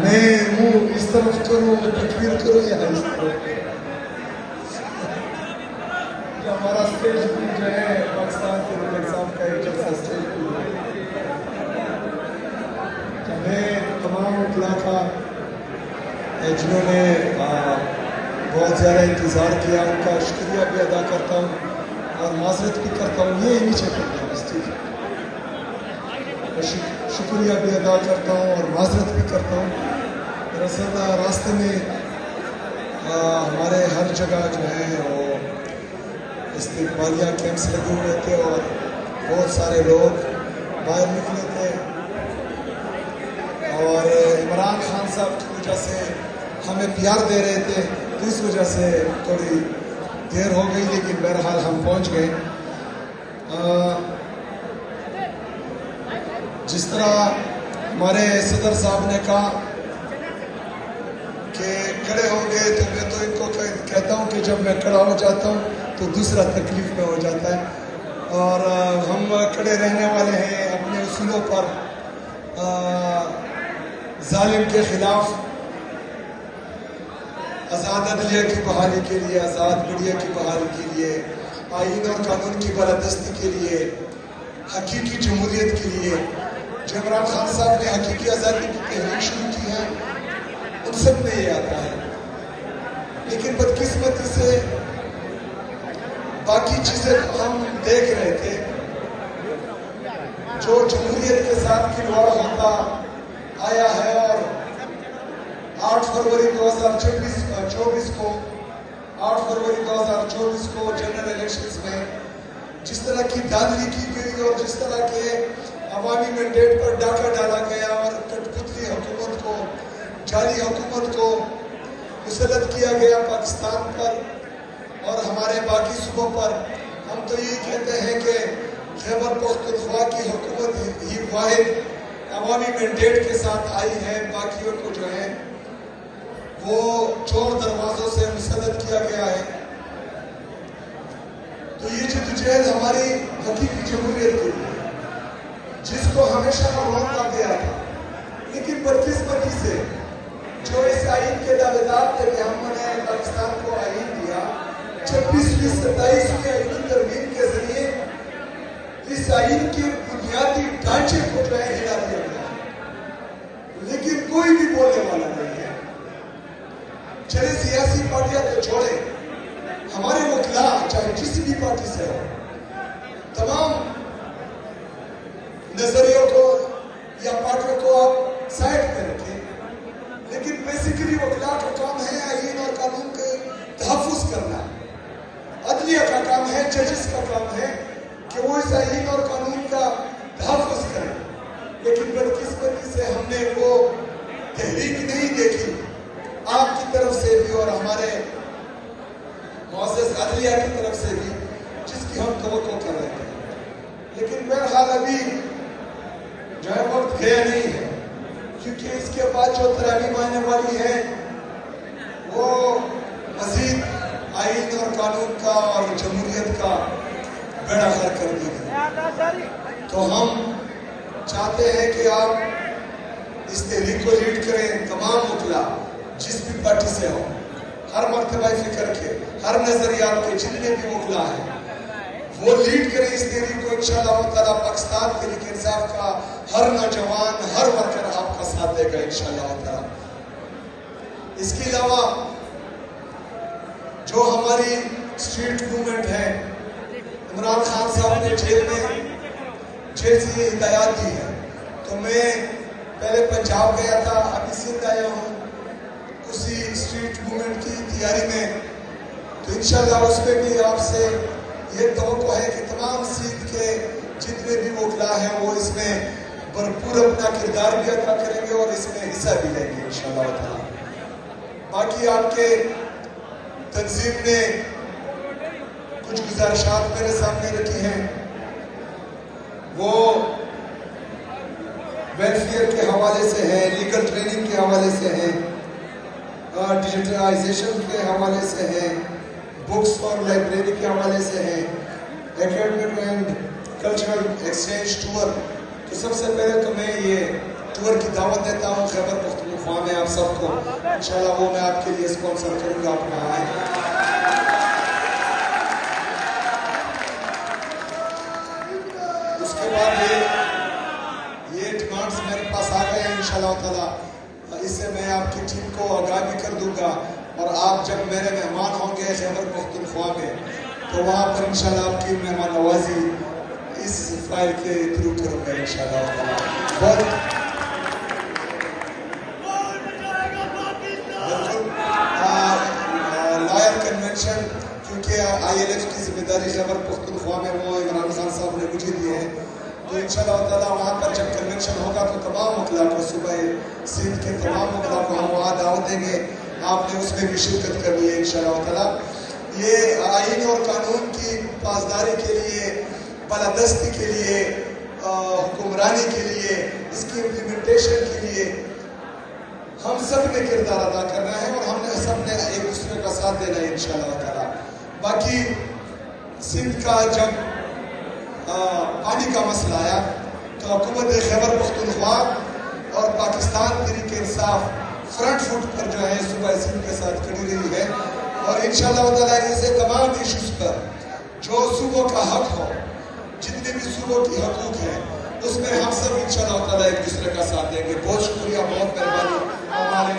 میں منہ اس طرف کروں تکبیر کروں یا اس طرف؟ جو ہمارا اسٹیج جو ہے پاکستان کے ملک صاحب کا ایک جلسہ اسٹیج میں تمام اطلاع کا جنہوں نے بہت زیادہ انتظار کیا ان کا شکریہ بھی ادا کرتا ہوں اور معذرت بھی کرتا ہوں. یہ نیچے کرتا ہوں اس چیز شکریہ بھی ادا کرتا ہوں اور معذرت بھی کرتا ہوں. دراصل راستے میں ہمارے ہر جگہ جو ہے وہ استقبالیہ کیمپس لگے ہوئے تھے اور بہت سارے لوگ باہر نکلے تھے اور عمران خان صاحب کی وجہ سے ہمیں پیار دے رہے تھے تو اس وجہ سے تھوڑی دیر ہو گئی لیکن بہرحال ہم پہنچ گئے. جس طرح ہمارے صدر صاحب نے کہا کہ کھڑے ہوں گے تو میں تو ان کو کہتا ہوں کہ جب میں کھڑا ہو جاتا ہوں تو دوسرا تکلیف میں ہو جاتا ہے اور ہم کھڑے رہنے والے ہیں اپنے اصولوں پر. ظالم کے خلاف آزاد عدلیہ کی بحالی کے لیے, آزاد میڈیا کی بحالی کے لیے, آئین اور قانون کی بالادستی کے لیے, حقیقی جمہوریت کے لیے جو عمران خان صاحب نے حقیقی آزادی کی تحریک شروع کی ہے ان سب میں یہ آتا ہے. لیکن بدقسمتی سے باقی چیزیں ہم دیکھ رہے تھے جو جمہوریت کے ساتھ کھلواڑ ہوتا آیا ہے اور 8 فروری 2024 کو جنرل الیکشنز میں جس طرح کی دھاندلی کی گئی اور جس طرح کے عوامی مینڈیٹ پر ڈاکہ ڈالا گیا اور کٹ پتلی حکومت کو, جعلی حکومت کو مسلط کیا گیا پاکستان پر اور ہمارے باقی صوبوں پر, ہم تو یہ کہتے ہیں کہ خیبر پختونخوا کی حکومت ہی واحد عوامی مینڈیٹ کے ساتھ آئی ہے, باقیوں کو جو ہے وہ چور دروازوں سے مسلط کیا گیا ہے. تو یہ جدوجہد ہماری حقیقی جمہوریت کے لیے جس کو ہمیشہ روکا گیا تھا, لیکن بدقسمتی سے جو اس آئین کے دعوے دار تھے کہ ہم نے پاکستان کو آئین دیا, 26ویں 27ویں آئینی ترمیم کے ذریعے اس آئین کے بنیادی ڈھانچے کو جو ہے ہلا دیا گیا, لیکن کوئی بھی بولنے والا نہیں ہے. چلے سیاسی پارٹیاں تو چھوڑے, ہمارے وکلا چاہے کسی بھی پارٹی سے ہو, تمام نظریوں کو یا پارٹیوں کو آپ سائڈ پہ رکھیں, لیکن بیسیکلی وکلا کا کام ہے آئین اور قانون کے تحفظ کرنا, عدلیہ کا کام ہے, ججز کا کام ہے کہ وہ اس آئین اور قانون کا تحفظ کریں. لیکن بدقسمتی سے ہم نے وہ تحریک نہیں دیکھی آپ کی طرف سے بھی اور ہمارے معزز عدلیہ کی طرف سے بھی جس کی ہم توقع کر رہے تھے. لیکن بہرحال ابھی جو ہے وقت گیا نہیں ہے, کیونکہ اس کے بعد جو ترمیم آنے والی ہے وہ مزید آئین اور قانون کا اور جمہوریت کا بیڑا غرق کر دے گی. تو ہم چاہتے ہیں کہ آپ اس تحریک کو لیڈ کریں, تمام وکلا جس بھی پارٹی سے ہو, ہر مرتبہ فکر کے, ہر نظریات کے جتنے بھی وکلا ہیں وہ لیڈ کریں اس تحریک کو. انشاءاللہ تعالیٰ پاکستان کے لیے انصاف کا ہر نوجوان, ہر ورکر آپ کا ساتھ دے گا انشاءاللہ تعالیٰ. اس کے علاوہ جو ہماری اسٹریٹ موومنٹ ہے, عمران خان صاحب نے جیل سے یہ ہدایات دی ہے, تو میں پہلے پنجاب گیا تھا, ابھی سندھ آیا ہوں اسی اسٹریٹ موومنٹ کی تیاری میں. تو انشاءاللہ اس میں بھی آپ سے یہ توقع ہے کہ تمام سندھ کے جتنے بھی وکلا ہیں وہ اس میں بھرپور اپنا کردار بھی ادا کریں گے اور اس میں حصہ بھی لیں گے انشاءاللہ تعالیٰ. باقی آپ کے تنظیم نے کچھ گزارشات میرے سامنے رکھی ہیں, وہ ویلفیئر کے حوالے سے ہیں, لیگل ٹریننگ کے حوالے سے ہیں, ڈیجیٹلائزیشن کے حوالے سے ہیں, بکس اور لائبریری کے حوالے سے ہیں, academic and cultural exchange tour. تو سب سے پہلے تو میں یہ ٹور کی دعوت دیتا ہوں خیبر پختونخوا میں آپ سب کو. انشاءاللہ وہ میں آپ کے لیے اسپانسر کروں گا، آپ وہاں آئیں. اس کے بعد یہ ڈیمانڈز میرے پاس آ گئے ہیں انشاءاللہ تعالیٰ. اس سے میں آپ کی ٹیم کو آگاہ بھی کر دوں گا، اور آپ جب میرے مہمان ہوں گے خیبر پختونخوا میں تو وہاں پر انشاءاللہ آپ کی مہمان نوازی اس فائل کے تھرو کروں گا انشاءاللہ تعالیٰ. لائر کنونشن، کیونکہ آئی ایل ایچ کی ذمہ داری خیبر پختونخوا میں وہ عمران خان صاحب نے مجھے دی ہے، تو انشاءاللہ تعالیٰ وہاں پر جب کنونشن ہوگا تو تمام وکلاء کو، صوبہ سندھ کے تمام وکلاء کو ہم وہاں دعوت دیں گے. آپ نے اس میں بھی شرکت کرنی ہے انشاءاللہ تعالیٰ. یہ آئین اور قانون کی پاسداری کے لیے، بالادستی کے لیے، حکمرانی کے لیے، اس کی امپلیمنٹیشن کے لیے ہم سب نے کردار ادا کرنا ہے، اور ہم نے سب نے ایک دوسرے کا ساتھ دینا ہے انشاءاللہ تعالیٰ. باقی سندھ کا جب پانی کا مسئلہ آیا تو حکومت خیبر پختونخوا اور پاکستان تحریک انصاف فرنٹ فٹ پر جو ہے صوبہ سندھ کے ساتھ کھڑی رہی ہے، اور انشاءاللہ تعالیٰ اسے تمام ایشوز پر جو صوبوں کا حق ہو، جتنے بھی صوبوں کی حقوق ہیں، اس میں ہم سب انشاءاللہ تعالیٰ ایک دوسرے کا ساتھ دیں گے. بہت شکریہ، بہت مہربانی. ہمارے